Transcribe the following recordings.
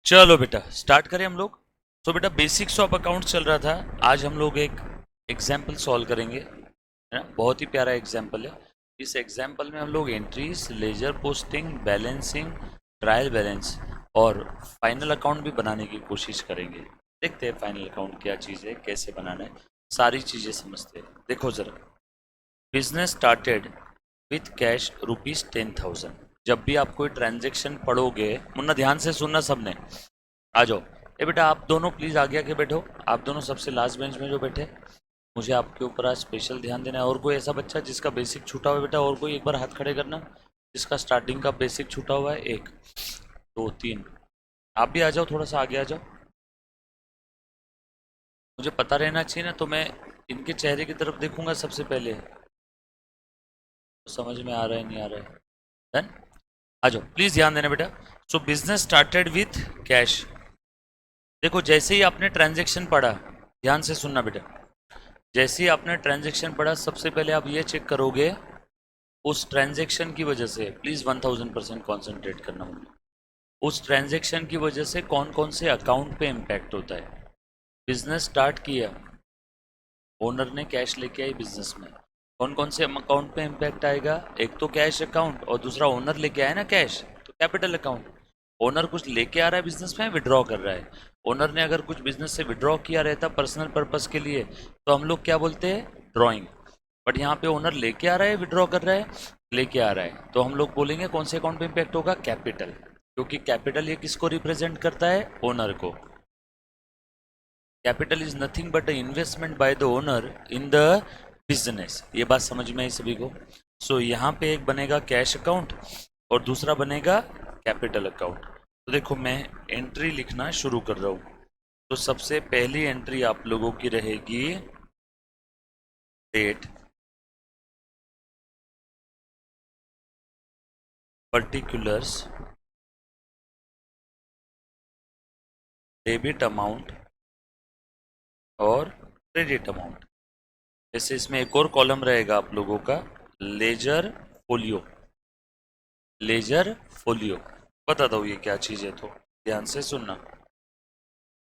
चलो बेटा स्टार्ट करें हम लोग। तो बेटा बेसिक्स ऑफ अकाउंट चल रहा था। आज हम लोग एक एग्जाम्पल सॉल्व करेंगे, है ना। बहुत ही प्यारा एग्जाम्पल है। इस एग्जाम्पल में हम लोग entries, ledger posting, balancing, trial balance और फाइनल अकाउंट भी बनाने की कोशिश करेंगे। देखते हैं फाइनल अकाउंट क्या चीज़ है, कैसे बनाना है, सारी चीज़ें समझते हैं। देखो ज़रा, बिजनेस स्टार्टेड विथ कैश ₹10,000। जब भी आप कोई ट्रांजेक्शन पढ़ोगे, मुन्ना ध्यान से सुनना सबने, आ जाओ। ए बेटा आप दोनों प्लीज आगे आके बैठो। आप दोनों सबसे लास्ट बेंच में जो बैठे, मुझे आपके ऊपर आज स्पेशल ध्यान देना है। और कोई ऐसा बच्चा जिसका बेसिक छूटा हुआ है बेटा, और कोई एक बार हाथ खड़े करना जिसका स्टार्टिंग का बेसिक छूटा हुआ है। एक, दो, तीन। आप भी आ जाओ, थोड़ा सा आगे आ जाओ। मुझे पता रहना चाहिए ना, तो मैं इनके चेहरे की तरफ देखूंगा सबसे पहले, तो समझ में आ रहा है नहीं आ रहा है। डन। आ जाओ प्लीज, ध्यान देना बेटा। सो बिजनेस स्टार्टेड विथ कैश। देखो जैसे ही आपने ट्रांजेक्शन पढ़ा, ध्यान से सुनना बेटा, जैसे ही आपने ट्रांजैक्शन पढ़ा सबसे पहले आप ये चेक करोगे उस ट्रांजैक्शन की वजह से, प्लीज 1000% कॉन्सेंट्रेट करना मुझे, उस ट्रांजैक्शन की वजह से कौन कौन से अकाउंट पे इम्पैक्ट होता है। बिजनेस स्टार्ट किया, ओनर ने कैश लेके आई बिजनेस में, कौन कौन से अकाउंट पे इम्पैक्ट आएगा। एक तो कैश अकाउंट, और दूसरा ओनर लेके आया ना कैश, तो कैपिटल अकाउंट। ओनर कुछ लेके आ रहा है बिजनेस में, विड्रॉ कर रहा है। ओनर ने अगर कुछ बिजनेस से विड्रॉ किया रहता पर्सनल पर्पस के लिए, तो हम लोग क्या बोलते हैं, ड्रॉइंग। बट यहाँ पे ओनर लेके आ रहा है, विड्रॉ कर रहा है, लेके आ रहा है, तो हम लोग बोलेंगे कौन से अकाउंट पे इम्पैक्ट होगा, कैपिटल। क्योंकि कैपिटल ये किसको रिप्रेजेंट करता है, ओनर को। Capital is nothing but investment by the owner in the business. ये बात समझ में आई सभी को। सो यहाँ पे एक बनेगा कैश अकाउंट और दूसरा बनेगा कैपिटल अकाउंट। तो देखो मैं एंट्री लिखना शुरू कर रहा हूँ। तो सबसे पहली एंट्री आप लोगों की रहेगी डेट, पर्टिकुलर्स, डेबिट अमाउंट और क्रेडिट अमाउंट। जैसे इसमें एक और कॉलम रहेगा आप लोगों का, लेजर फोलियो। लेजर फोलियो बताता हूँ ये क्या चीज़ है, तो ध्यान से सुनना।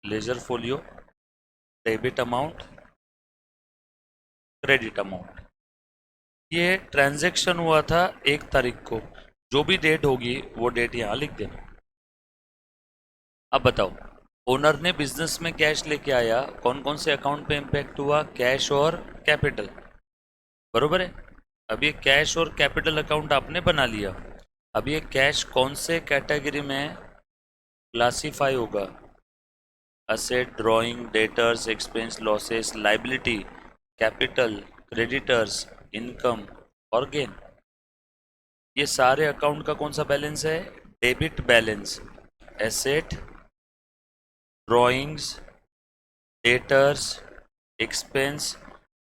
Ledger folio, debit amount, credit amount. ये ट्रांजैक्शन हुआ था 1 तारीख को, जो भी डेट होगी वो डेट यहाँ लिख देना। अब बताओ, ओनर ने बिजनेस में कैश लेके आया, कौन कौन से अकाउंट पे इम्पैक्ट हुआ, कैश और कैपिटल, बरोबर है। अब ये कैश और कैपिटल अकाउंट आपने बना लिया। अब ये कैश कौन से कैटेगरी में क्लासीफाई होगा, asset, drawing, debtors, expense, losses, liability, capital, creditors, income और गेन। ये सारे अकाउंट का कौन सा बैलेंस है, debit balance. Asset, drawings, debtors, expense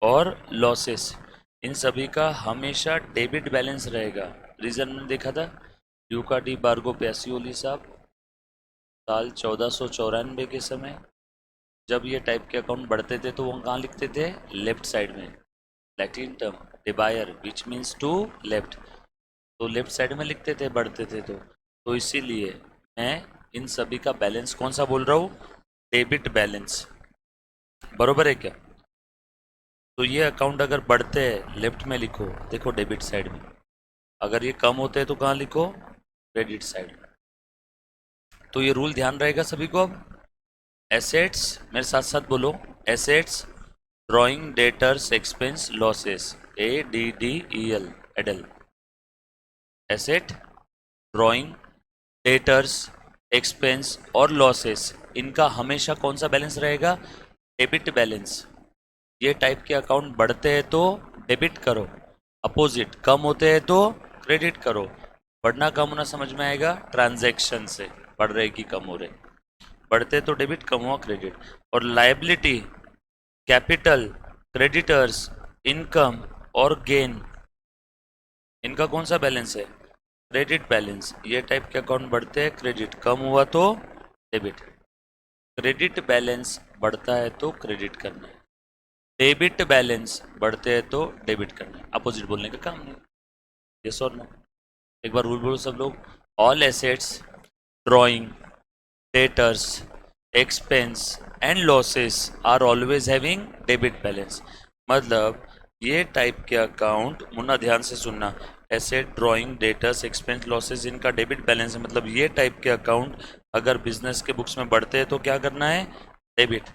और लॉसेस, इन सभी का हमेशा डेबिट बैलेंस रहेगा। रीजन मैंने देखा था, ल्यूका डी बार्गो पैसियोली साहब साल 1494 के समय, जब ये टाइप के अकाउंट बढ़ते थे तो वो कहाँ लिखते थे, लेफ्ट साइड में। लैटिन टर्म डिबायर विच मीन्स टू लेफ्ट, तो लेफ्ट साइड में लिखते थे बढ़ते थे तो इसीलिए मैं इन सभी का बैलेंस कौन सा बोल रहा हूँ, डेबिट बैलेंस, बरोबर है क्या। तो ये अकाउंट अगर बढ़ते हैं लेफ्ट में लिखो, देखो डेबिट साइड में। अगर ये कम होते हैं तो कहाँ लिखो, क्रेडिट साइड में। तो ये रूल ध्यान रहेगा सभी को। अब एसेट्स मेरे साथ साथ बोलो, assets, drawing, debtors, expense, losses, ADDEL, ADDEL. Asset, drawing, debtors, expense और लॉसेस, इनका हमेशा कौन सा बैलेंस रहेगा, डेबिट बैलेंस। ये टाइप के अकाउंट बढ़ते हैं तो डेबिट करो, अपोजिट कम होते हैं तो क्रेडिट करो। बढ़ना कम होना समझ में आएगा, ट्रांजैक्शन से बढ़ रहे कि कम हो रहे, बढ़ते तो डेबिट, कम हुआ क्रेडिट। और लायबिलिटी, कैपिटल, क्रेडिटर्स, इनकम और गेन, इनका कौन सा बैलेंस है, क्रेडिट बैलेंस। ये टाइप के अकाउंट बढ़ते हैं, क्रेडिट कम हुआ तो डेबिट। क्रेडिट बैलेंस बढ़ता है तो क्रेडिट करना है, डेबिट बैलेंस बढ़ते हैं तो डेबिट करना है। अपोजिट बोलने का काम नहीं। यस और नो, एक बार रूल बोलो सब लोग। All assets, drawing, debtors, expense and losses are always having debit balance. मतलब ये टाइप के अकाउंट, मुन्ना ध्यान से सुनना, asset, drawing, debtors, expense, losses, इनका डेबिट बैलेंस है। मतलब ये टाइप के अकाउंट अगर बिजनेस के बुक्स में बढ़ते हैं तो क्या करना है, डेबिट।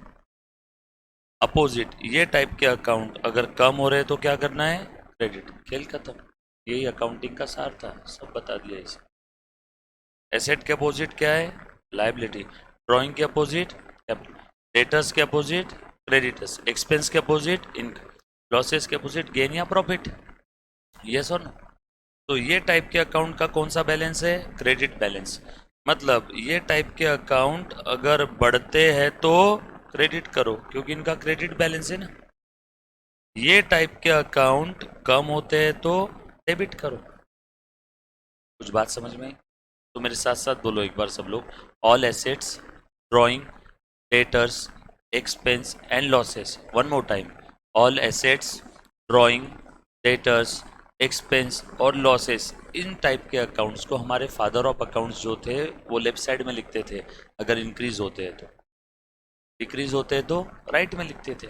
अपोजिट ये टाइप के अकाउंट अगर कम हो रहे हैं तो क्या करना है, क्रेडिट। खेल खत्म। यही अकाउंटिंग का सार था, सब बता दिया इसे। एसेट के अपोजिट क्या है, लायबिलिटी। ड्राइंग के अपोजिट कैपिटल। डेटर्स के अपोजिट क्रेडिटर्स। एक्सपेंस के अपोजिट इनकम। लॉसेस के अपोजिट गेन या प्रॉफिट। यस और नो। तो ये टाइप के अकाउंट का कौन सा बैलेंस है, क्रेडिट बैलेंस। मतलब ये टाइप के अकाउंट अगर बढ़ते हैं तो क्रेडिट करो, क्योंकि इनका क्रेडिट बैलेंस है ना। ये टाइप के अकाउंट कम होते हैं तो डेबिट करो। कुछ बात समझ में आई? तो मेरे साथ साथ बोलो एक बार सब लोग, all assets, drawing, debtors, expense and losses. One more time, all assets, drawing, debtors, expense और लॉसेस, इन टाइप के अकाउंट्स को हमारे फादर ऑफ अकाउंट्स जो थे वो लेफ्ट साइड में लिखते थे अगर इंक्रीज होते हैं तो, डिक्रीज होते हैं तो राइट में लिखते थे।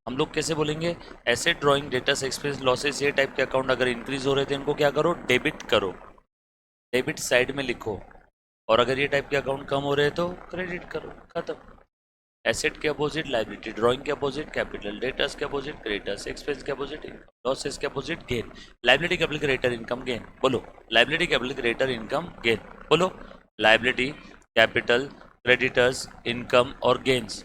हम लोग कैसे बोलेंगे, asset, drawing, debtors, expense, losses, ये टाइप के अकाउंट अगर इंक्रीज हो रहे थे इनको क्या करो, डेबिट करो, डेबिट साइड में लिखो। और अगर ये टाइप के अकाउंट कम हो रहे हैं तो क्रेडिट करो, खत्म। एसेट के अपोजिट लायबिलिटी, ड्राइंग के अपोजिट कैपिटल, डेटर्स के अपोजिट क्रेडिटर्स, एक्सपेंस के अपोजिट इनकम, लॉसेस के opposite gain. Liability capital creditor income gain, बोलो। Liability capital creditor income gain, बोलो। लायबिलिटी कैपिटल क्रेडिटर्स इनकम और गेन्स,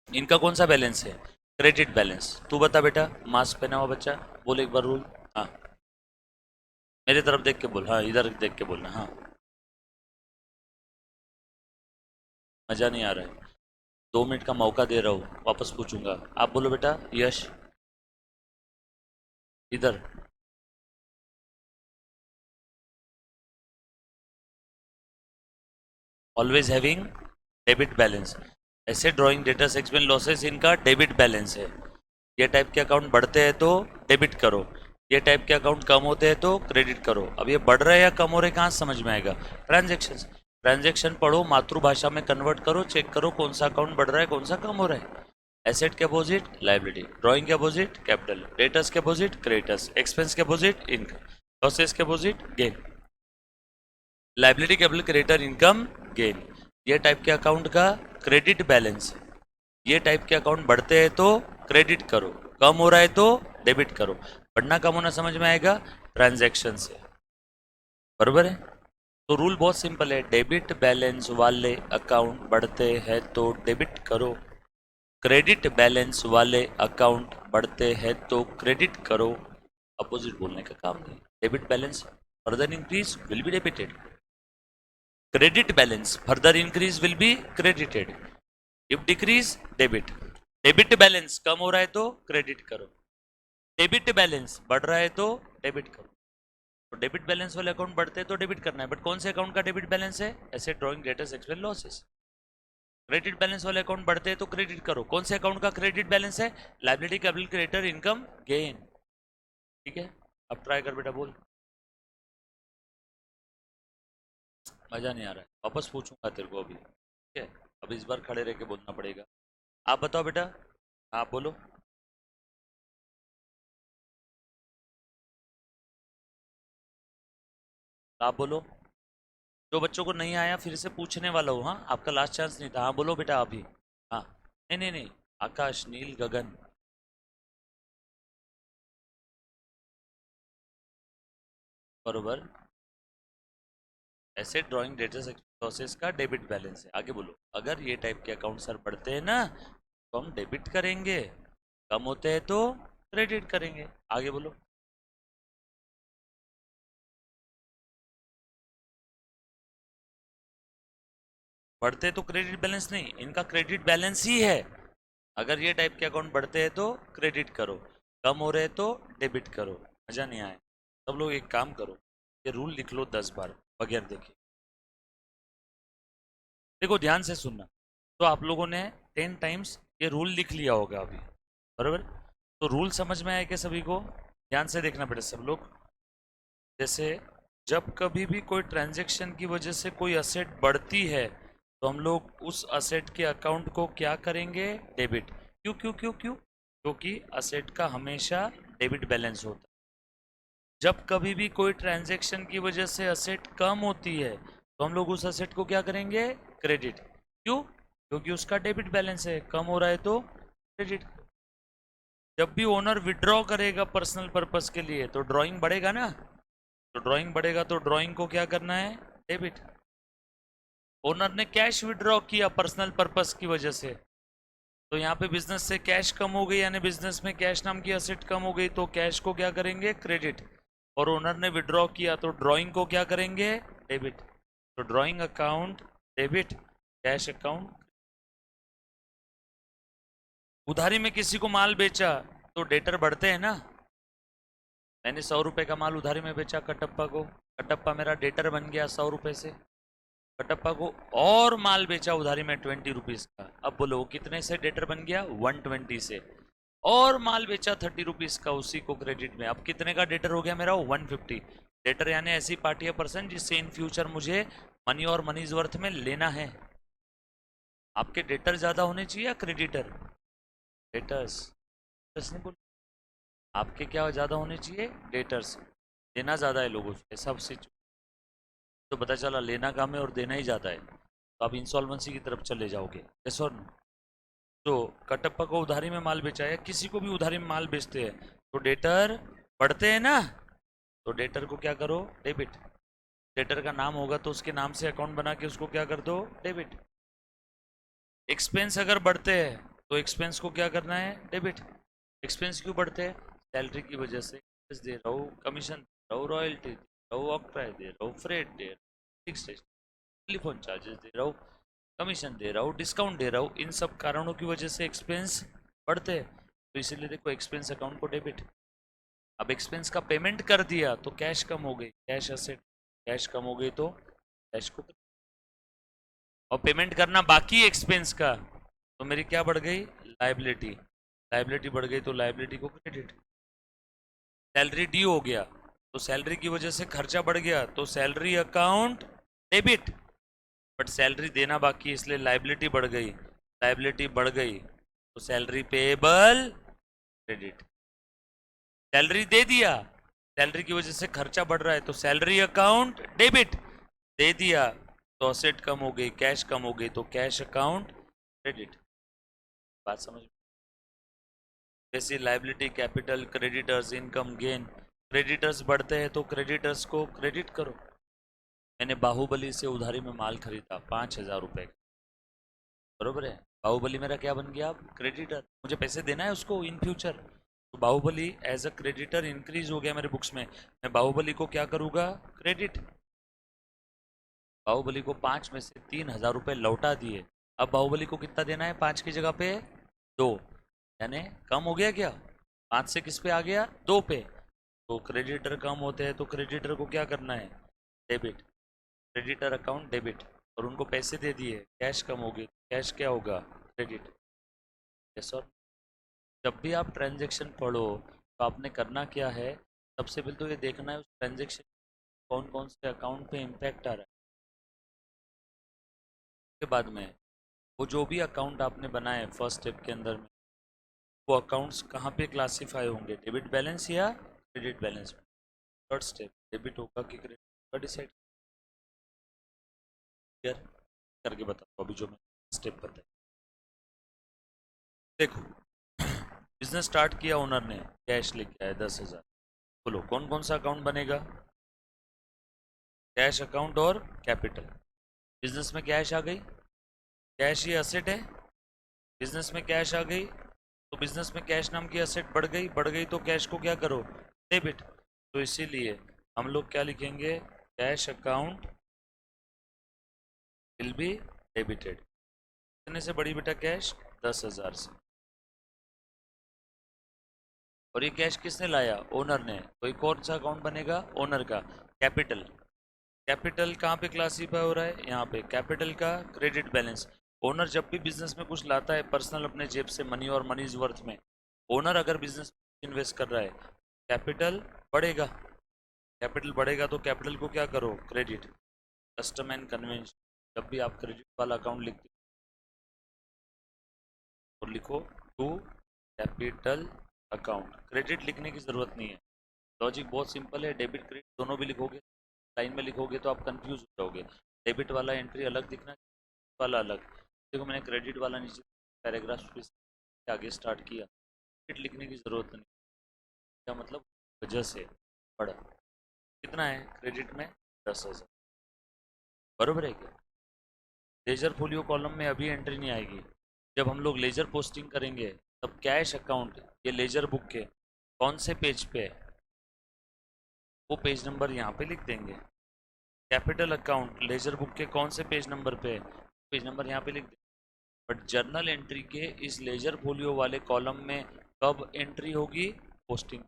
इनका कौन सा बैलेंस है, क्रेडिट बैलेंस। तू बता बेटा, मास्क पहना हुआ बच्चा, बोल एक बार रूल। हाँ मेरे तरफ देख के बोल, हाँ इधर देख के बोलना। हाँ मजा नहीं आ रहा है, 2 मिनट का मौका दे रहा हूँ, वापस पूछूंगा। आप बोलो बेटा, यश इधर। Always having debit balance. ऐसे ड्राइंग, डेटर्स, एक्सपेंस, लॉसेस, इनका डेबिट बैलेंस है। ये टाइप के अकाउंट बढ़ते हैं तो डेबिट करो, ये टाइप के अकाउंट कम होते हैं तो क्रेडिट करो। अब ये बढ़ रहे हैं या कम हो रहे हैं कहाँ समझ में आएगा, ट्रांजेक्शन। ट्रांजेक्शन पढ़ो, मातृभाषा में कन्वर्ट करो, चेक करो कौन सा अकाउंट बढ़ रहा है कौन सा कम हो रहा है। एसेट के अपोजिट लायबिलिटी, ड्राइंग के अपोजिट कैपिटल, डेटर्स के अपोजिट क्रेडिटर्स, एक्सपेंस के अपोजिट इनकम, लॉसेस के opposite gain. Liability capital creditor income gain, ये टाइप के अकाउंट का क्रेडिट बैलेंस। ये टाइप के अकाउंट बढ़ते हैं तो क्रेडिट करो, कम हो रहा है तो डेबिट करो। बढ़ना कम होना समझ में आएगा, ट्रांजैक्शन से, बरोबर है। तो रूल बहुत सिंपल है, डेबिट बैलेंस वाले अकाउंट बढ़ते हैं तो डेबिट करो, क्रेडिट बैलेंस वाले अकाउंट बढ़ते हैं तो क्रेडिट करो। अपोजिट बोलने का काम नहीं। Debit balance further increase will be debited, credit balance further increase will be credited, if decrease debit. Debit balance कम हो रहा है तो क्रेडिट करो, डेबिट बैलेंस बढ़ रहा है तो डेबिट करो। तो डेबिट बैलेंस वाले अकाउंट बढ़ते हैं तो डेबिट करना है, बट कौन से अकाउंट का डेबिट बैलेंस है, asset, drawing, debtors, expense, losses. Credit balance वाले अकाउंट बढ़ते हैं तो क्रेडिट करो, कौन से अकाउंट का क्रेडिट बैलेंस है, liability capital creditor income gain. ठीक है, अब ट्राई कर बेटा, बोल। मजा नहीं आ रहा है, वापस पूछूंगा तेरे को अभी, ठीक है। अब इस बार खड़े रह के बोलना पड़ेगा। आप बताओ बेटा, आप बोलो। आप बोलो, जो बच्चों को नहीं आया फिर से पूछने वाला हूँ, हाँ आपका लास्ट चांस नहीं था। हाँ बोलो बेटा अभी। हाँ नहीं नहीं नहीं, आकाश, नील, गगन, बरोबर। ऐसे ड्राइंग, डेटा, प्रोसेस का डेबिट बैलेंस है। आगे बोलो, अगर ये टाइप के अकाउंट सर बढ़ते हैं ना तो हम डेबिट करेंगे, कम होते हैं तो क्रेडिट करेंगे। आगे बोलो। बढ़ते तो क्रेडिट बैलेंस नहीं, इनका क्रेडिट बैलेंस ही है। अगर ये टाइप के अकाउंट बढ़ते हैं तो क्रेडिट करो, कम हो रहे हैं तो डेबिट करो। मजा नहीं आए, सब लोग एक काम करो, ये रूल लिख लो 10 बार बगैर देखे। देखो ध्यान से सुनना, तो आप लोगों ने 10 टाइम्स ये रूल लिख लिया होगा अभी, बराबर। तो रूल समझ में आए क्या सभी को, ध्यान से देखना पड़े सब लोग। जैसे जब कभी भी कोई ट्रांजैक्शन की वजह से कोई असेट बढ़ती है तो हम लोग उस असेट के अकाउंट को क्या करेंगे, डेबिट। क्यों क्यों क्यों क्यों? क्योंकि असेट का हमेशा डेबिट बैलेंस होता है। जब कभी भी कोई ट्रांजैक्शन की वजह से असेट कम होती है तो हम लोग उस असेट को क्या करेंगे, क्रेडिट। क्यों? क्योंकि उसका डेबिट बैलेंस है, कम हो रहा है तो क्रेडिट। जब भी ओनर विड्रॉ करेगा पर्सनल पर्पस के लिए तो ड्राइंग बढ़ेगा ना, तो ड्राइंग बढ़ेगा तो ड्राइंग को क्या करना है, डेबिट। ओनर ने कैश विड्रॉ किया पर्सनल पर्पस की वजह से, तो यहाँ पे बिजनेस से कैश कम हो गई, यानी बिजनेस में कैश नाम की असेट कम हो गई, तो कैश को क्या करेंगे, क्रेडिट। और ओनर ने विड्रॉ किया तो ड्राइंग को क्या करेंगे, डेबिट। तो drawing account debit, cash account. उधारी में किसी को माल बेचा तो डेटर बढ़ते हैं ना। मैंने 100 रुपए का माल उधारी में बेचा कटप्पा को, कटप्पा मेरा डेटर बन गया 100 रुपए से। कटप्पा को और माल बेचा उधारी में 20 रुपीज का, अब बोलो कितने से डेटर बन गया, 120 से। और माल बेचा 30 रुपीज का, उसी को क्रेडिट में, अब कितने का डेटर हो गया मेरा, 150। डेटर यानी ऐसी पार्टी या पर्सन जिससे इन फ्यूचर मुझे मनी और मनीज वर्थ में लेना है। आपके डेटर ज्यादा होने चाहिए या क्रेडिटर, डेटर्स, नहीं बोल, आपके क्या ज्यादा होने चाहिए, डेटर्स। देना ज्यादा है लोगों से, सब से तो पता चला लेना कम है और देना ही ज्यादा है, तो आप इंसॉल्वेंसी की तरफ चले जाओगे। यस और नो? तो कटप्पा को उधारी में माल बेचा है, किसी को भी उधारी में माल बेचते हैं तो डेटर बढ़ते हैं ना, तो डेटर को क्या करो, डेबिट। डेटर का नाम होगा तो उसके नाम से अकाउंट बना के उसको क्या कर दो, डेबिट। एक्सपेंस अगर बढ़ते हैं तो एक्सपेंस को क्या करना है, डेबिट। एक्सपेंस क्यों बढ़ते हैं, सैलरी की वजह से दे रहा हूँ, कमीशन दे रहा हूँ, रॉयल्टी दे रहा हूँ, ऑक्ट्राय दे रहा हूँ, फ्रेट दे रहा हूँ, फिक्स टेलीफोन चार्जेस दे रहा हूँ, कमीशन दे रहा हूँ, डिस्काउंट दे रहा हूँ, इन सब कारणों की वजह से एक्सपेंस बढ़ते हैं। तो इसीलिए देखो एक्सपेंस अकाउंट को डेबिट। अब एक्सपेंस का पेमेंट कर दिया तो कैश कम हो गई, कैश असेट, कैश कम हो गई तो कैश को, और पेमेंट करना बाकी एक्सपेंस का तो मेरी क्या बढ़ गई, लाइबिलिटी। लाइबिलिटी बढ़ गई तो लाइबिलिटी को क्रेडिट। सैलरी ड्यू हो गया तो सैलरी की वजह से खर्चा बढ़ गया तो salary account debit. But salary देना बाकी इसलिए लाइबिलिटी बढ़ गई, लाइबिलिटी बढ़ गई तो सैलरी पेएबल क्रेडिट। सैलरी दे दिया, सैलरी की वजह से खर्चा बढ़ रहा है तो सैलरी अकाउंट डेबिट। दे दिया तो असेट कम हो गई, कैश कम हो गई तो कैश अकाउंट क्रेडिट। बात समझ में? जैसे liability, capital, creditors, income, gain. Creditors बढ़ते हैं तो क्रेडिटर्स को क्रेडिट करो। मैंने बाहुबली से उधारी में माल खरीदा 5,000 रुपए का, बरोबर है, बाहुबली मेरा क्या बन गया, क्रेडिटर। मुझे पैसे देना है उसको इन फ्यूचर, तो Baahubali as a creditor increase हो गया मेरे बुक्स में। मैं बाहुबली को क्या करूँगा, क्रेडिट। बाहुबली को 5 में से 3,000 रुपये लौटा दिए। अब बाहुबली को कितना देना है, 5 की जगह पे 2, यानी कम हो गया क्या, 5 से किस पे आ गया, 2 पे। तो क्रेडिटर कम होते हैं तो क्रेडिटर को क्या करना है, डेबिट। क्रेडिटर अकाउंट डेबिट, और उनको पैसे दे दिए, कैश कम हो गई, कैश क्या होगा, क्रेडिट। Yes sir? जब भी आप ट्रांजेक्शन पढ़ो तो आपने करना क्या है, सबसे पहले तो ये देखना है उस ट्रांजेक्शन कौन कौन से अकाउंट पे इम्पैक्ट आ रहा है। उसके बाद में वो जो भी अकाउंट आपने बनाए फर्स्ट स्टेप के अंदर में, वो अकाउंट्स कहाँ पे क्लासीफाई होंगे, डेबिट बैलेंस या क्रेडिट बैलेंस में। थर्ड स्टेप डेबिट होगा कि क्रेडिट होगा, डिसाइड करके बताओ अभी जो मैं स्टेप बताया। देखो बिजनेस स्टार्ट किया ओनर ने, कैश लेके आया 10,000। बोलो कौन कौन सा अकाउंट बनेगा, कैश अकाउंट और कैपिटल। बिजनेस में कैश आ गई, कैश ये असेट है, बिजनेस में कैश आ गई तो बिजनेस में कैश नाम की असेट बढ़ गई तो कैश को क्या करो, डेबिट। तो इसीलिए हम लोग क्या लिखेंगे, cash account will be debited. कितने से बड़ी बेटा कैश, 10,000 से। और ये कैश किसने लाया, ओनर ने, तो एक कौन सा अकाउंट बनेगा, ओनर का, कैपिटल। कैपिटल कहाँ पे क्लासीफाई हो रहा है, यहाँ पे, कैपिटल का क्रेडिट बैलेंस। ओनर जब भी बिजनेस में कुछ लाता है पर्सनल अपने जेब से मनी और मनीज वर्थ में, ओनर अगर बिजनेस इन्वेस्ट कर रहा है, कैपिटल बढ़ेगा। कैपिटल बढ़ेगा तो कैपिटल को क्या करो, क्रेडिट। कस्टम एंड कन्वेंशन, जब भी आप क्रेडिट वाला अकाउंट लिखते हो तो लिखो टू कैपिटल अकाउंट, क्रेडिट लिखने की ज़रूरत नहीं है। लॉजिक बहुत सिंपल है, डेबिट क्रेडिट दोनों भी लिखोगे, लाइन में लिखोगे तो आप कंफ्यूज हो जाओगे। डेबिट वाला एंट्री अलग दिखना, वाला अलग। देखो मैंने क्रेडिट वाला नीचे पैराग्राफ से आगे स्टार्ट किया, क्रेडिट लिखने की ज़रूरत नहीं। क्या मतलब, वजह से पढ़ा। कितना है क्रेडिट में, 10,000, बरोबर है क्या। लेजर फोलियो कॉलम में अभी एंट्री नहीं आएगी, जब हम लोग लेजर पोस्टिंग करेंगे तब कैश अकाउंट ये लेजर बुक के कौन से पेज पे है वो पेज नंबर यहाँ पे लिख देंगे। कैपिटल अकाउंट लेजर बुक के कौन से पेज नंबर पे है, पेज नंबर यहाँ पे लिख देंगे। बट जर्नल एंट्री के इस लेजर फोलियो वाले कॉलम में कब एंट्री होगी, पोस्टिंग।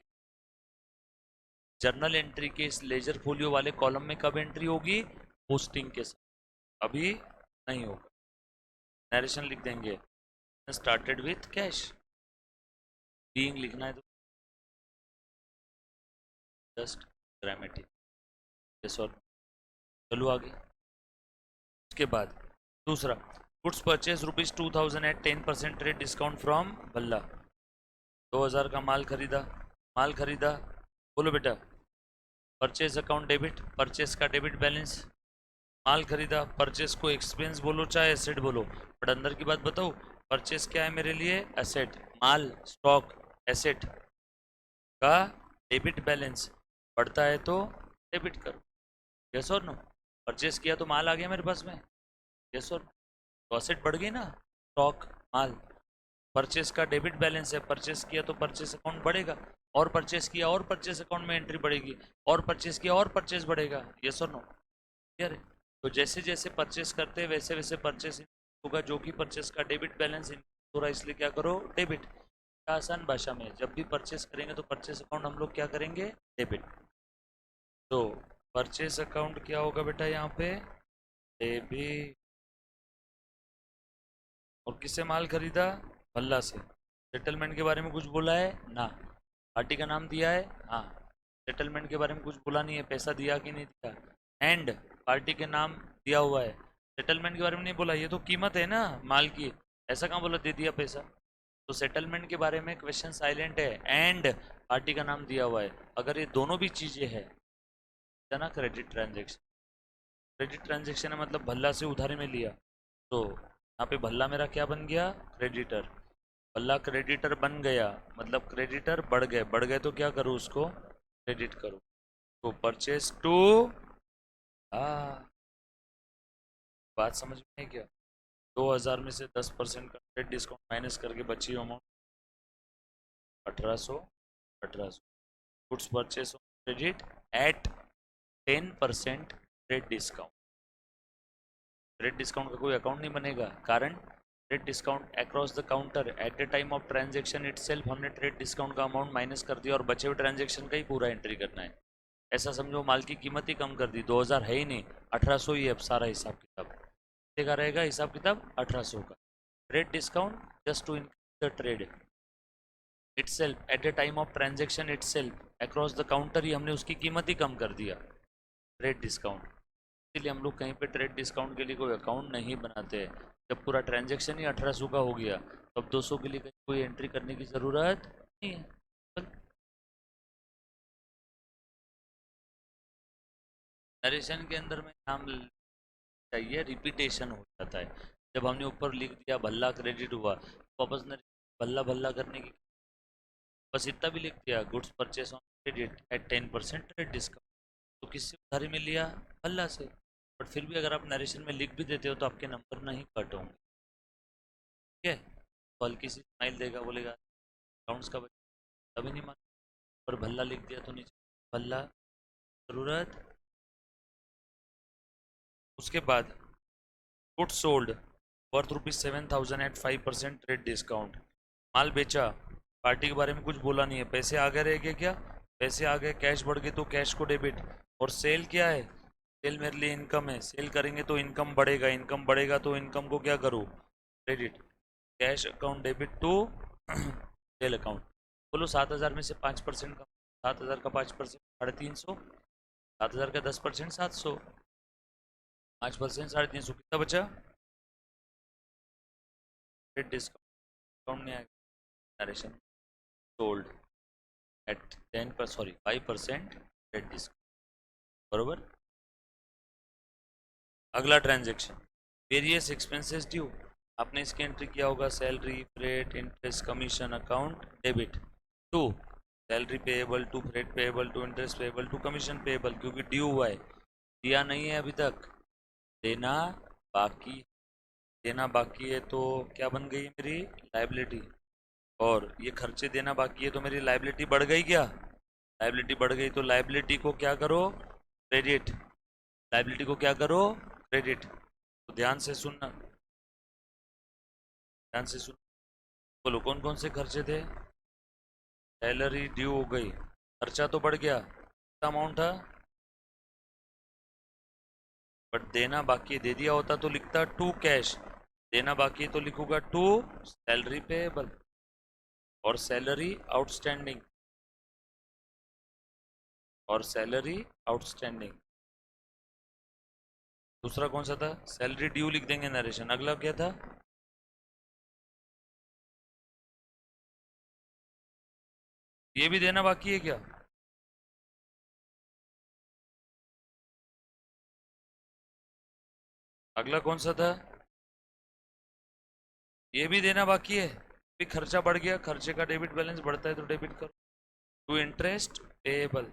जर्नल एंट्री के इस लेजर फोलियो वाले कॉलम में कब एंट्री होगी, पोस्टिंग के साथ, अभी नहीं होगा। नरेशन लिख देंगे, स्टार्टेड विथ कैश, बीइंग लिखना है तो जस्ट ग्रामेटिक, यस और, चलो आगे। उसके बाद दूसरा, goods purchase ₹2000 at 10% trade discount from Bhalla. 2000 का माल खरीदा, माल खरीदा, बोलो बेटा, परचेज अकाउंट डेबिट, परचेज का डेबिट बैलेंस। माल खरीदा, परचेज को एक्सपेंस बोलो चाहे एसेट बोलो, बट अंदर की बात बताओ, परचेज क्या है मेरे लिए, एसेट, माल स्टॉक एसेट का डेबिट बैलेंस बढ़ता है तो डेबिट करो, यस और नो। परचेज किया तो माल आ गया मेरे पास में, यस और, तो असेट बढ़ गई ना, स्टॉक माल। परचेस का डेबिट बैलेंस है, परचेस किया तो परचेस अकाउंट बढ़ेगा, और परचेस किया और परचेस अकाउंट में एंट्री बढ़ेगी, और परचेस किया और परचेस बढ़ेगा, यस और नो, क्लियर है। तो जैसे जैसे परचेस करते हैं वैसे वैसे परचेस होगा, जो कि परचेस का डेबिट बैलेंस हो रहा है, इसलिए क्या करो, डेबिट। आसान भाषा में जब भी परचेस करेंगे तो परचेस अकाउंट हम लोग क्या करेंगे, डेबिट। तो परचेस अकाउंट क्या होगा बेटा यहाँ पे, डेबिट। और किससे माल खरीदा, भल्ला से। सेटलमेंट के बारे में कुछ बोला है ना, पार्टी का नाम दिया है, हाँ। सेटलमेंट के बारे में कुछ बोला नहीं है, पैसा दिया कि नहीं दिया, एंड पार्टी के नाम दिया हुआ है। सेटलमेंट के बारे में नहीं बोला, ये तो कीमत है ना माल की, ऐसा कहाँ बोला दे दिया पैसा। तो सेटलमेंट के बारे में क्वेश्चन साइलेंट है, एंड पार्टी का नाम दिया हुआ है। अगर ये दोनों भी चीजें है ना, क्रेडिट ट्रांजेक्शन। क्रेडिट ट्रांजेक्शन है मतलब भल्ला से उधारी में लिया, तो यहाँ पे भल्ला मेरा क्या बन गया, क्रेडिटर। भल्ला क्रेडिटर बन गया मतलब क्रेडिटर बढ़ गए, बढ़ गए तो क्या करो, उसको क्रेडिट करो। तो परचेज टू, बात समझ में है क्या। 2000 में से 10% का ट्रेड डिस्काउंट माइनस करके बची amount 1800, 1800। Goods purchase credit at 10% trade discount. Trade discount का कोई अकाउंट नहीं बनेगा, कारण trade discount across the counter eight the time of transaction itself हमने ट्रेड डिस्काउंट का अमाउंट माइनस कर दिया और बचे हुए ट्रांजेक्शन का ही पूरा एंट्री करना है। ऐसा समझो माल की कीमत ही कम कर दी, 2000 है ही नहीं, 1800 ही, अब सारा हिसाब किताब का रहेगा, हिसाब किताब 1800 का। Trade discount just to increase the trade itself at the time of transaction itself across the counter ही हमने उसकी कीमत ही कम कर दिया, ट्रेड डिस्काउंट। इसीलिए हम लोग कहीं पे ट्रेड डिस्काउंट के लिए कोई अकाउंट नहीं बनाते हैं। जब पूरा ट्रांजेक्शन ही 1800 का हो गया तो अब 200 के लिए कहीं कोई एंट्री करने की ज़रूरत नहीं है। नरेशन के अंदर में नाम चाहिए, रिपीटेशन हो जाता है। जब हमने ऊपर लिख दिया भल्ला क्रेडिट हुआ, वापस भल्ला भल्ला करने की, बस इतना भी लिख दिया, goods purchase on credit at 10% trade discount. तो किससे उधारी में लिया, भल्ला से। बट फिर भी अगर आप नरेशन में लिख भी देते हो तो आपके नंबर नहीं कट होंगे, ठीक है। तो हल्की सी स्माइल देगा, बोलेगा अकाउंट्स का बच्चा तभी नहीं मान, पर भल्ला लिख दिया तो नीचे भल्ला, जरूरत। उसके बाद good sold worth ₹7,000 at 5% trade discount. माल बेचा, पार्टी के बारे में कुछ बोला नहीं है, पैसे आगे रह गए क्या, पैसे आ गए, कैश बढ़ गई तो कैश को डेबिट। और सेल क्या है, सेल मेरे लिए इनकम है, सेल करेंगे तो इनकम बढ़ेगा, इनकम बढ़ेगा तो इनकम को क्या करूँ, credit. Cash account debit to sale account. बोलो 7000 में से 5% का, 7000 का 5% 350, 7000 का 10% 700। 5%, 350, कितना बचा? डिस्काउंट नहीं आएगा, नरेशन सोल्ड एट 10 पर, सॉरी 5% रेट डिस्काउंट, बरोबर। अगला ट्रांजेक्शन, वेरियस एक्सपेंसेस ड्यू। आपने इसकी एंट्री किया होगा, salary, freight, interest, commission account debit to salary payable, to freight payable, to interest payable, to commission payable, क्योंकि ड्यू हुआ है, दिया नहीं है अभी तक, देना बाकी, देना बाकी है तो क्या बन गई मेरी लाइबिलिटी, और ये खर्चे देना बाकी है तो मेरी लाइबिलिटी बढ़ गई क्या? लाइबिलिटी बढ़ गई तो लाइबिलिटी को क्या करो? क्रेडिट। लाइबिलिटी को क्या करो? क्रेडिट। तो ध्यान से सुनना, ध्यान से सुन, बोलो कौन कौन से खर्चे थे? सैलरी ड्यू हो गई, खर्चा तो बढ़ गया, कितना अमाउंट था? बट देना बाकी है, दे दिया होता तो लिखता टू कैश, देना बाकी है तो लिखूंगा टू सैलरी पेएबल और सैलरी आउटस्टैंडिंग, और सैलरी आउटस्टैंडिंग। दूसरा कौन सा था? सैलरी ड्यू लिख देंगे नरेशन। अगला क्या था? ये भी देना बाकी है क्या? अगला कौन सा था? ये भी देना बाकी है, भी खर्चा बढ़ गया, खर्चे का डेबिट बैलेंस बढ़ता है तो डेबिट करो, टू इंटरेस्ट पेएबल।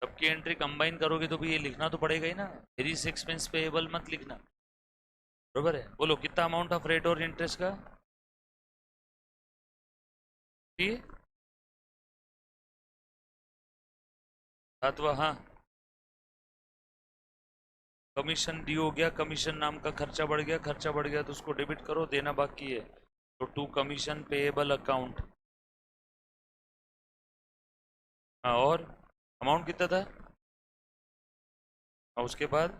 सबकी एंट्री कंबाइन करोगे तो भी ये लिखना तो पड़ेगा ही ना, वेरियस एक्सपेंस पेएबल मत लिखना, बरोबर है। बोलो कितना अमाउंट था फ्रेट और इंटरेस्ट का? ठीक, सातवां, हाँ, कमीशन ड्यू हो गया, कमीशन नाम का खर्चा बढ़ गया, खर्चा बढ़ गया तो उसको डेबिट करो, देना बाकी है तो टू कमीशन पेएबल अकाउंट। हाँ, और अमाउंट कितना था? और उसके बाद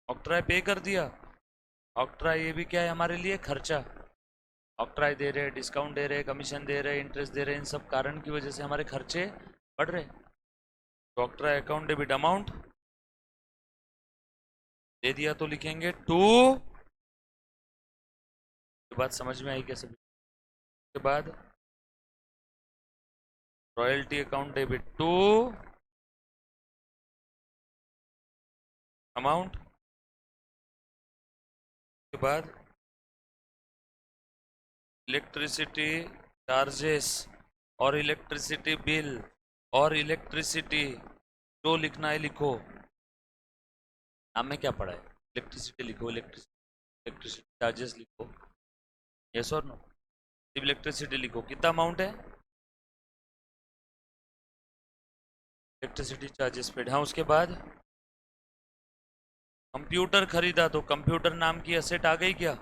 ऑक्ट्राय पे कर दिया, ऑक्ट्राय ये भी क्या है हमारे लिए? खर्चा। ऑक्ट्राय दे रहे, डिस्काउंट दे रहे, कमीशन दे रहे, इंटरेस्ट दे रहे, इन सब कारण की वजह से हमारे खर्चे बढ़ रहे, तो ऑक्ट्राय अकाउंट डेबिट अमाउंट दे दिया तो लिखेंगे टू, ये बात समझ में आई क्या सभी? के बाद royalty account debit to amount, के बाद इलेक्ट्रिसिटी चार्जेस और इलेक्ट्रिसिटी बिल और इलेक्ट्रिसिटी, जो लिखना है लिखो, नाम में क्या पड़ा है, इलेक्ट्रिसिटी लिखो, इलेक्ट्रिसिटी चार्जेस लिखो, यस और नो, सिर्फ इलेक्ट्रिसिटी लिखो, कितना अमाउंट है इलेक्ट्रिसिटी चार्जेस पेड। हाँ, उसके बाद कंप्यूटर खरीदा तो कंप्यूटर नाम की असेट आ गई क्या?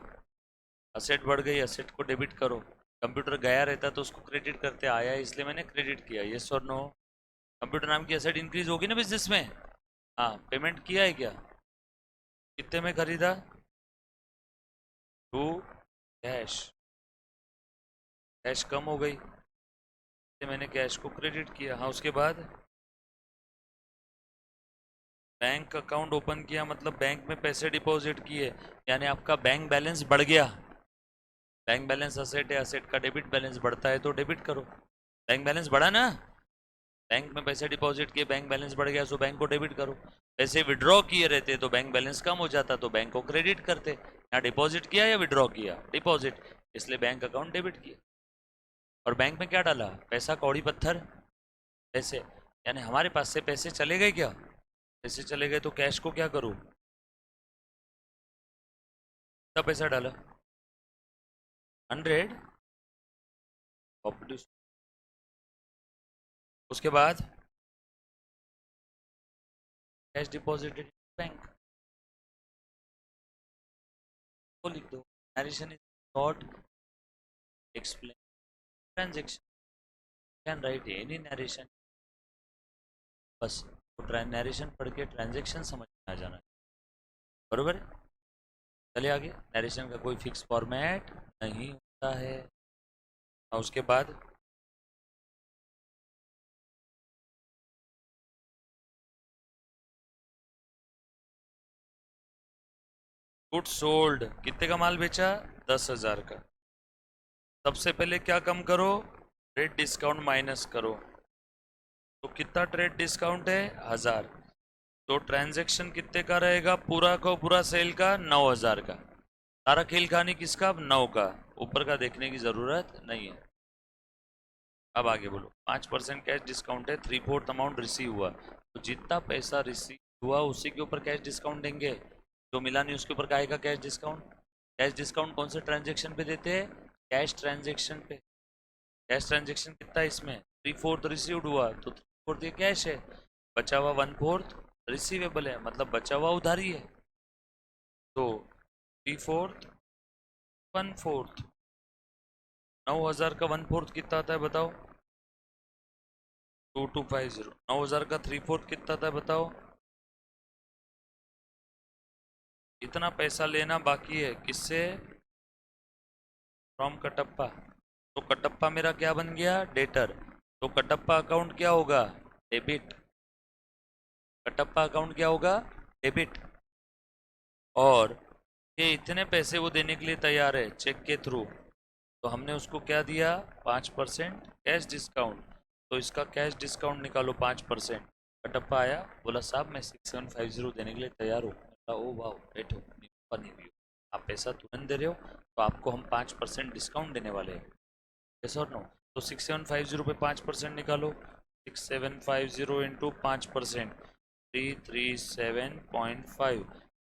असेट बढ़ गई, असेट को डेबिट करो, कंप्यूटर गया रहता तो उसको क्रेडिट करते, आया है इसलिए मैंने क्रेडिट किया, यस और नो। कंप्यूटर नाम की असेट इंक्रीज होगी ना बिजनेस में, हाँ, पेमेंट किया है क्या? कितने में खरीदा? टू कैश, कैश कम हो गई, मैंने कैश को क्रेडिट किया। हाँ, उसके बाद बैंक अकाउंट ओपन किया, मतलब बैंक में पैसे डिपॉजिट किए, यानी आपका बैंक बैलेंस बढ़ गया, बैंक बैलेंस असेट है, असेट का डेबिट बैलेंस बढ़ता है तो डेबिट करो, बैंक बैलेंस बढ़ा ना, बैंक में पैसे डिपॉजिट किए, बैंक बैलेंस बढ़ गया, सो बैंक को डेबिट करो। पैसे विड्रॉ किए रहते तो बैंक बैलेंस कम हो जाता तो बैंक को क्रेडिट करते, यहाँ डिपॉजिट किया या विड्रॉ किया? डिपॉजिट, इसलिए बैंक अकाउंट डेबिट किया। और बैंक में क्या डाला? पैसा, कौड़ी पत्थर, पैसे, यानी हमारे पास से पैसे चले गए क्या? पैसे चले गए तो कैश को क्या करूँ? कितना पैसा डाला? 100, उसके बाद कैश डिपॉजिटेड बैंक को लिख दो, narration is not explain transaction, can write any narration, बस तो नरेशन पढ़ के ट्रांजेक्शन समझ में आ जाना, बरोबर है। चलिए आगे, नरेशन का कोई फिक्स फॉर्मेट नहीं होता है। और उसके बाद गुड सोल्ड, कितने का माल बेचा? 10,000 का। सबसे पहले क्या कम करो? ट्रेड डिस्काउंट माइनस करो। तो कितना ट्रेड डिस्काउंट है? 1000। तो ट्रांजैक्शन कितने का रहेगा? पूरा का पूरा सेल का 9,000 का। सारा खेल खानी किसका? अब 9 का। ऊपर का देखने की जरूरत नहीं है। अब आगे बोलो। 5% कैश डिस्काउंट है, 3/4 अमाउंट रिसीव हुआ, तो जितना पैसा रिसीव हुआ उसी के ऊपर कैश डिस्काउंट देंगे। जो मिला नहीं उसके ऊपर का आएगा कैश डिस्काउंट। कैश डिस्काउंट कौन से ट्रांजेक्शन पे देते हैं? कैश ट्रांजेक्शन पे। कैश ट्रांजेक्शन कितना है इसमें? 3/4 रिसीव्ड हुआ तो 3/4 ये कैश है। बचा हुआ 1/4 रिसीवेबल है, मतलब बचा हुआ उधारी है। तो 3/4 1/4, 9,000 का 1/4 कितना आता है बताओ? 2250। 9,000 का 3/4 कितना था बताओ? इतना पैसा लेना बाकी है किससे? फ्रॉम कटप्पा। तो कटप्पा मेरा क्या बन गया? डेटर। तो कटप्पा अकाउंट क्या होगा? डेबिट। कटप्पा अकाउंट क्या होगा? डेबिट। और ये इतने पैसे वो देने के लिए तैयार है चेक के थ्रू, तो हमने उसको क्या दिया? 5% कैश डिस्काउंट। तो इसका कैश डिस्काउंट निकालो 5%। कटप्पा आया, बोला साहब मैं 6750 देने के लिए तैयार हूँ। ओ वाह, बैठो, नहीं हुई। आप पैसा तुरंत दे रहे हो तो आपको हम 5% डिस्काउंट देने वाले हैं। यस और नो? तो 6750 पे 5% निकालो। 6750 इंटू 5%, 337.5।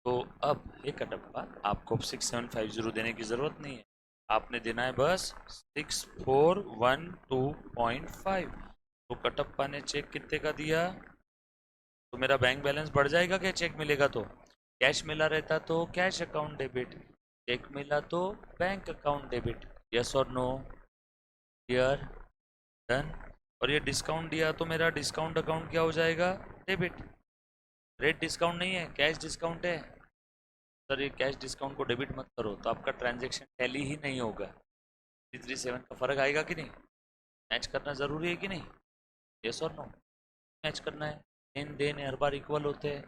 तो अब हे कटप्पा, आपको 6750 देने की ज़रूरत नहीं है, आपने देना है बस 6412.5। तो कटप्पा ने चेक कितने का दिया? तो मेरा बैंक बैलेंस बढ़ जाएगा क्या चेक मिलेगा तो? कैश मिला रहता तो कैश अकाउंट डेबिट, चेक मिला तो बैंक अकाउंट डेबिट। यस और नो? क्लियर? डन। और ये डिस्काउंट दिया तो मेरा डिस्काउंट अकाउंट क्या हो जाएगा? डेबिट। रेट डिस्काउंट नहीं है, कैश डिस्काउंट है। सर ये कैश डिस्काउंट को डेबिट मत करो तो आपका ट्रांजेक्शन टैली ही नहीं होगा। 337 का फर्क आएगा कि नहीं? मैच करना जरूरी है कि नहीं? यस और नो? मैच करना है। लेन देन हर बार इक्वल होते हैं,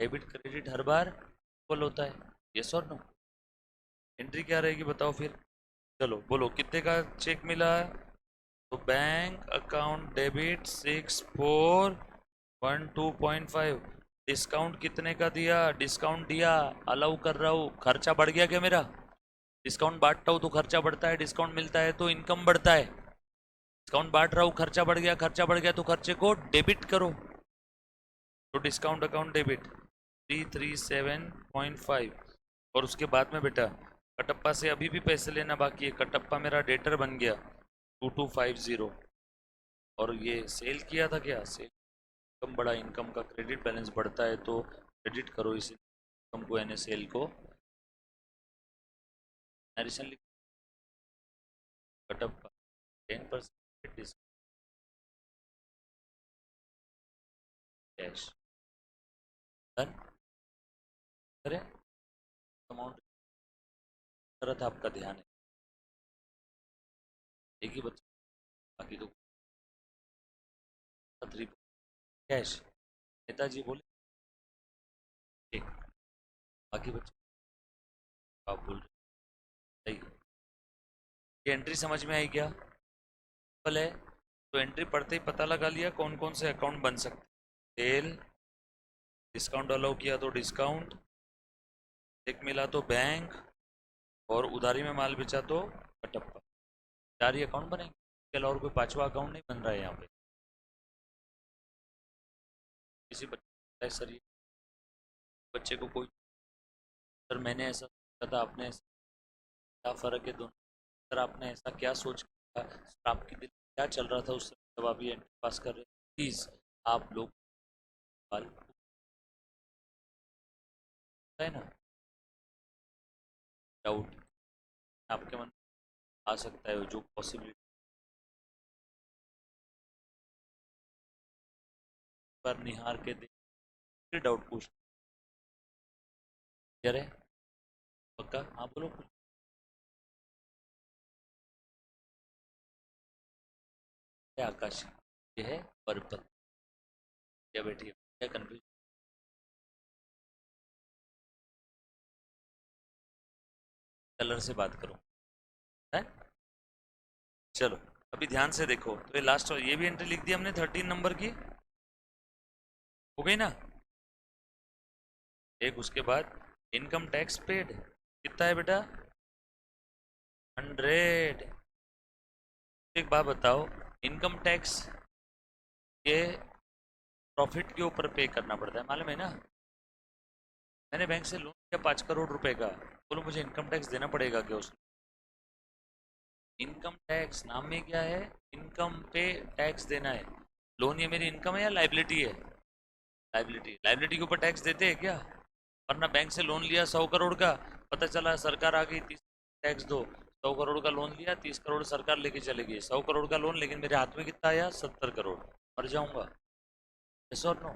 डेबिट क्रेडिट हर बार इक्वल होता है। यस और नो? एंट्री क्या रहेगी बताओ फिर? चलो बोलो कितने का चेक मिला? तो बैंक अकाउंट डेबिट 6412.5। डिस्काउंट कितने का दिया? डिस्काउंट दिया, अलाउ कर रहा हूँ। खर्चा बढ़ गया क्या मेरा? डिस्काउंट बांटता हूँ तो खर्चा बढ़ता है, डिस्काउंट मिलता है तो इनकम बढ़ता है। डिस्काउंट बांट रहा हूँ, खर्चा बढ़ गया, खर्चा बढ़ गया तो खर्चे को डेबिट करो। तो डिस्काउंट अकाउंट डेबिट 337.5। और उसके बाद में बेटा कटप्पा से अभी भी पैसे लेना बाकी है। कटप्पा मेरा डेटर बन गया 2250। और ये सेल किया था क्या? सेल इनकम बढ़ा, इनकम का क्रेडिट बैलेंस बढ़ता है तो क्रेडिट करो इस इनकम को, यानी सेल को। नरेशन लिख। Kattappa 10% discount cash. डन करें। अमाउंट तरह आपका ध्यान है, एक ही बच्चा, बाकी तो थ्री कैश। नेताजी बोले एक, बाकी बच्चे आप बोल रहे सही। ये एंट्री समझ में आई क्या? सिंपल है। तो एंट्री पढ़ते ही पता लगा लिया कौन कौन से अकाउंट बन सकते। सेल, डिस्काउंट अलाउ किया तो डिस्काउंट, चेक मिला तो बैंक, और उधारी में माल बेचा तो कटप्पा। 4 ही अकाउंट बनेंगे, इसके अलावा और कोई पांचवा अकाउंट नहीं बन रहा है यहाँ पे। किसी बच्चे सर, ये बच्चे को कोई, सर मैंने ऐसा सोचा था, आपने ऐसा, क्या फ़र्क है दोनों? सर आपने ऐसा क्या सोच किया, सर आपके दिल में क्या चल रहा था उस समय जब आप ये एंट्री पास कर रहे थे? प्लीज़ आप लोग सवाल है ना, डाउट आपके मन में आ सकता है, जो पॉसिबिलिटी पर निहार के देख डाउट पूछ। क्लियर है? पक्का? हाँ बोलो कुछ। है आकाश, ये है पर्पल। क्या बैठी है क्या कंफ्यूज? कलर से बात करूँ है। चलो अभी ध्यान से देखो, तो ये लास्ट और ये भी एंट्री लिख दी हमने 13 नंबर की, हो गई ना। एक उसके बाद इनकम टैक्स पेड कितना है बेटा, 100। एक बात बताओ, इनकम टैक्स ये प्रॉफिट के ऊपर पे करना पड़ता है, मालूम है ना। मैंने बैंक से लोन लिया 5 करोड़ रुपए का, बोलो मुझे इनकम टैक्स देना पड़ेगा क्या उसमें। इनकम टैक्स नाम में क्या है, इनकम पे टैक्स देना है। लोन ये मेरी इनकम है या लाइबिलिटी है, लाइबिलिटी। लाइबिलिटी के ऊपर टैक्स देते हैं क्या, वरना बैंक से लोन लिया 100 करोड़ का, पता चला सरकार आ गई 30 टैक्स दो। 100 करोड़ का लोन लिया, 30 करोड़ सरकार लेके चले गई, 100 करोड़ का लोन, लेकिन मेरे हाथ में कितना आया, 70 करोड़, मर जाऊंगा। यस और नो।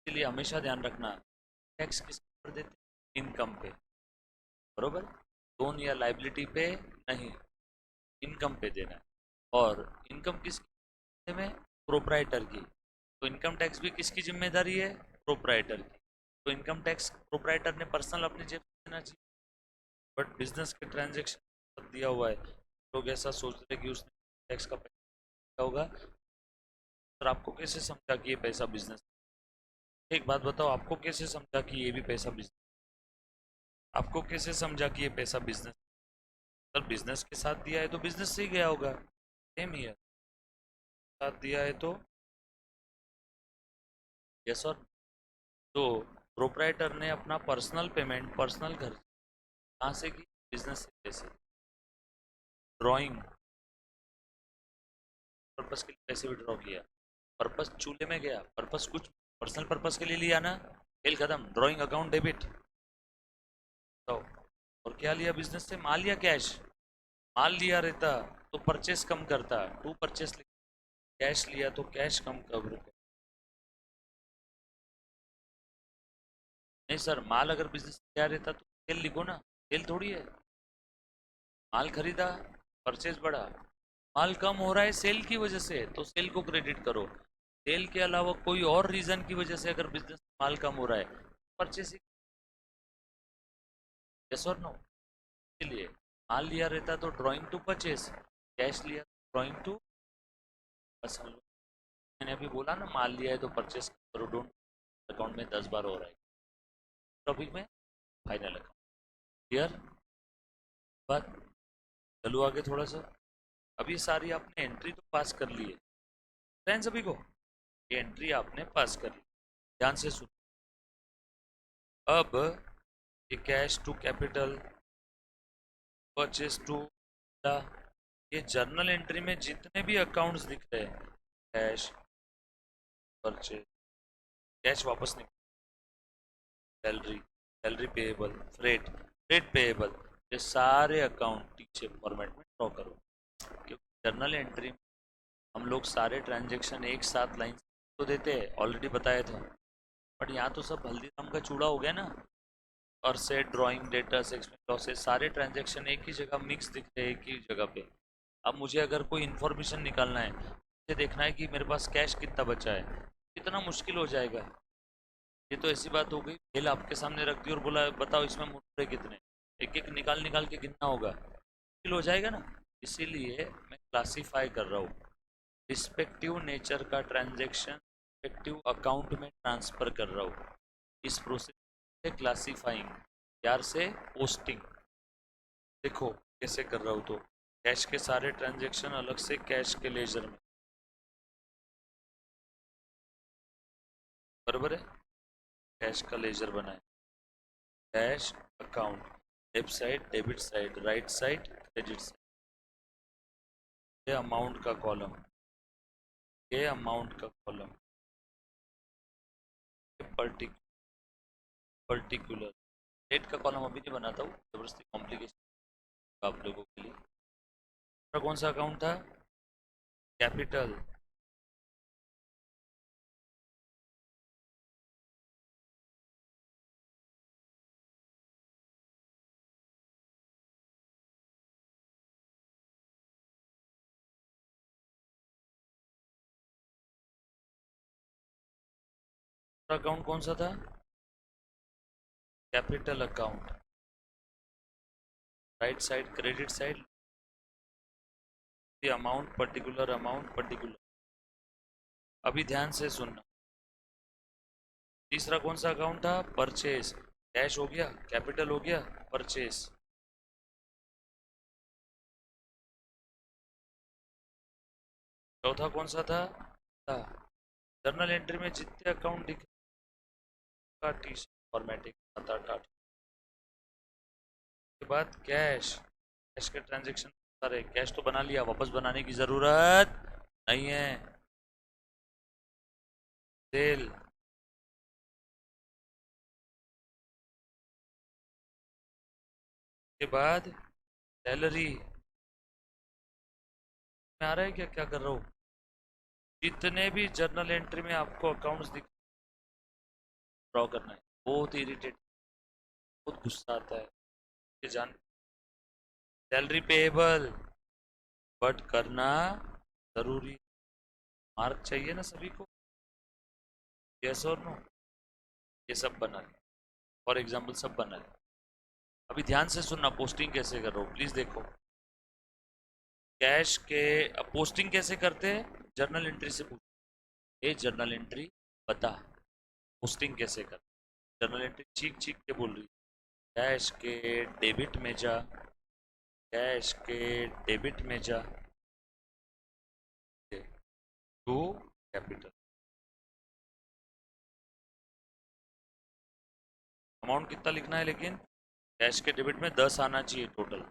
इसलिए हमेशा ध्यान रखना, टैक्स किस पर देते हैं, इनकम पे, बरोबर। लोन या लाइबिलिटी पे नहीं, इनकम पे देना है। और इनकम किसके में, प्रोप्राइटर की। तो इनकम टैक्स भी किसकी जिम्मेदारी है, प्रोप्राइटर की। तो इनकम टैक्स प्रोप्राइटर ने पर्सनल अपनी जेब से देना चाहिए, बट बिजनेस के ट्रांजेक्शन दिया हुआ है, लोग ऐसा सोच रहे कि उसने टैक्स का पैसा दिया होगा। सर आपको कैसे समझा कि ये पैसा बिजनेस, एक बात बताओ, आपको कैसे समझा कि ये भी पैसा बिजनेस, आपको कैसे समझा कि ये पैसा बिजनेस, सर बिजनेस के साथ दिया है तो बिजनेस से ही गया होगा, सेम ही है, साथ दिया है तो। Yes sir. तो प्रोप्राइटर ने अपना पर्सनल पेमेंट, पर्सनल घर कहाँ से की, बिजनेस से पैसे, ड्राइंग पर्पस के लिए पैसे विड्रॉ किया, पर्पस चूल्हे में गया, पर्पस कुछ पर्सनल पर्पस के लिए लिया ना, खेल खत्म, ड्राइंग अकाउंट डेबिट। तो और क्या लिया बिजनेस से, माल या कैश, माल लिया रहता तो परचेस कम करता, टू परचेस, कैश लिया तो कैश कम कर। नहीं सर, माल अगर बिजनेस लिया रहता तो सेल लिखो ना, सेल थोड़ी है, माल खरीदा, परचेज बढ़ा, माल कम हो रहा है सेल की वजह से तो सेल को क्रेडिट करो, सेल के अलावा कोई और रीजन की वजह से अगर बिजनेस माल कम हो रहा है, परचेसिंग। यस और नो। इसलिए माल लिया रहता तो ड्राइंग टू परचेस, कैश लिया ड्राइंग टू, बस हम लोग, मैंने अभी बोला ना, माल लिया है तो परचेस करो, डोंट अकाउंट में 10 बार हो रहा है, टॉपिक में फाइनल अकाउंट, क्लियर बात। चलो आगे थोड़ा सा। अभी सारी आपने एंट्री तो पास कर ली है फ्रेंड्स, सभी को ये एंट्री आपने पास कर ली, ध्यान से सुनो। अब ये cash to capital, purchase to, ये जर्नल एंट्री में जितने भी अकाउंट्स दिख रहे हैं, कैश, परचेज, कैश वापस निकल, salary, salary payable, freight, freight payable, ये सारे अकाउंट पीछे फॉर्मेट में ड्रॉ करो, क्योंकि जर्नल एंट्री में हम लोग सारे ट्रांजेक्शन एक साथ लाइन तो देते हैं, ऑलरेडी बताया था, बट यहाँ तो सब हल्दीराम का चूड़ा हो गया ना, और set, drawing, debtors, expense, losses, सारे ट्रांजेक्शन एक ही जगह मिक्स दिख रहे हैं, एक ही जगह पे। अब मुझे अगर कोई इन्फॉर्मेशन निकालना है, मुझे देखना है कि मेरे पास कैश कितना बचा है, कितना मुश्किल हो जाएगा। ये तो ऐसी बात हो गई, बिल आपके सामने रख दी और बोला बताओ इसमें मुद्दे कितने, एक एक निकाल निकाल के गिनना होगा, मुश्किल हो जाएगा ना। इसीलिए मैं क्लासीफाई कर रहा हूँ, रिस्पेक्टिव नेचर का ट्रांजेक्शन रिस्पेक्टिव अकाउंट में ट्रांसफर कर रहा हूँ, इस प्रोसेस से क्लासीफाइंग, प्यार से पोस्टिंग। देखो कैसे कर रहा हूँ, तो कैश के सारे ट्रांजेक्शन अलग से कैश के लेजर में, बराबर है, कैश का लेजर बनाए, cash account, left side debit side, right side credit side, ये अमाउंट का कॉलम, ये अमाउंट का कॉलम, ये पर्टिकुलर, डेट का कॉलम अभी नहीं बनाता हूँ, जबरदस्ती कॉम्प्लिकेशन आप लोगों के लिए। कौन सा अकाउंट था, कैपिटल, अकाउंट कौन सा था, capital account, right side credit side, amount particular, amount particular. अभी ध्यान से सुनना। तीसरा कौन सा अकाउंट था? परचेस। कैश हो गया, कैपिटल हो गया, परचेस। चौथा कौन सा था? जर्नल एंट्री में जितने अकाउंट दिखे, टी फॉर्मेटिंग आता टाटा के बाद कैश, कैश के ट्रांजेक्शन सारे। कैश तो बना लिया, वापस बनाने की जरूरत नहीं है। सेल, के बाद सैलरी। में आ रहा है क्या, क्या कर रहा हूँ? जितने भी जर्नल एंट्री में आपको अकाउंट्स दिख, ड्रॉ करना है। बहुत इरिटेट, बहुत गुस्सा आता है ये जान। सैलरी पेएबल, बट करना जरूरी। मार्क चाहिए ना सभी को, यस और नो। ये सब बना है, फॉर एग्जाम्पल सब बना है। अभी ध्यान से सुनना, पोस्टिंग कैसे कर रहा हूँ प्लीज देखो। कैश के पोस्टिंग कैसे करते हैं? जर्नल एंट्री से पूछ, ये जर्नल एंट्री बता, पोस्टिंग कैसे कर। जर्नल एंट्री चीख चीख के बोल रही, कैश के डेबिट में जा, कैश के डेबिट में जा, टू कैपिटल। अमाउंट कितना लिखना है लेकिन? कैश के डेबिट में 10 आना चाहिए टोटल।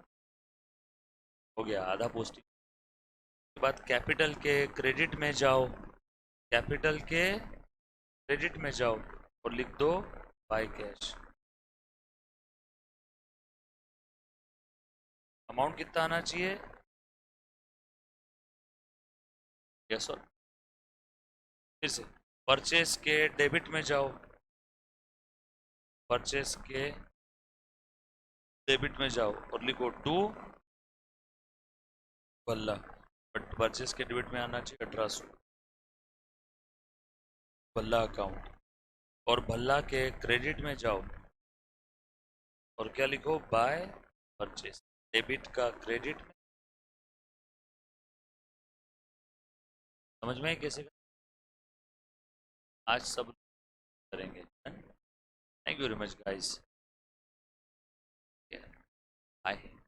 हो गया आधा पोस्टिंग। के बाद कैपिटल के क्रेडिट में जाओ, कैपिटल के क्रेडिट में जाओ और लिख दो बाय कैश। अमाउंट कितना आना चाहिए? Yes sir. फिर से परचेस के डेबिट में जाओ, परचेस के डेबिट में जाओ और लिखो टू भल्ला। बट परचेस के डेबिट में आना चाहिए 1800, भल्ला अकाउंट। और भल्ला के क्रेडिट में जाओ और क्या लिखो? By purchase. डेबिट का क्रेडिट में। समझ में है कैसे? आज सब करेंगे। Thank you very much guys. Bye.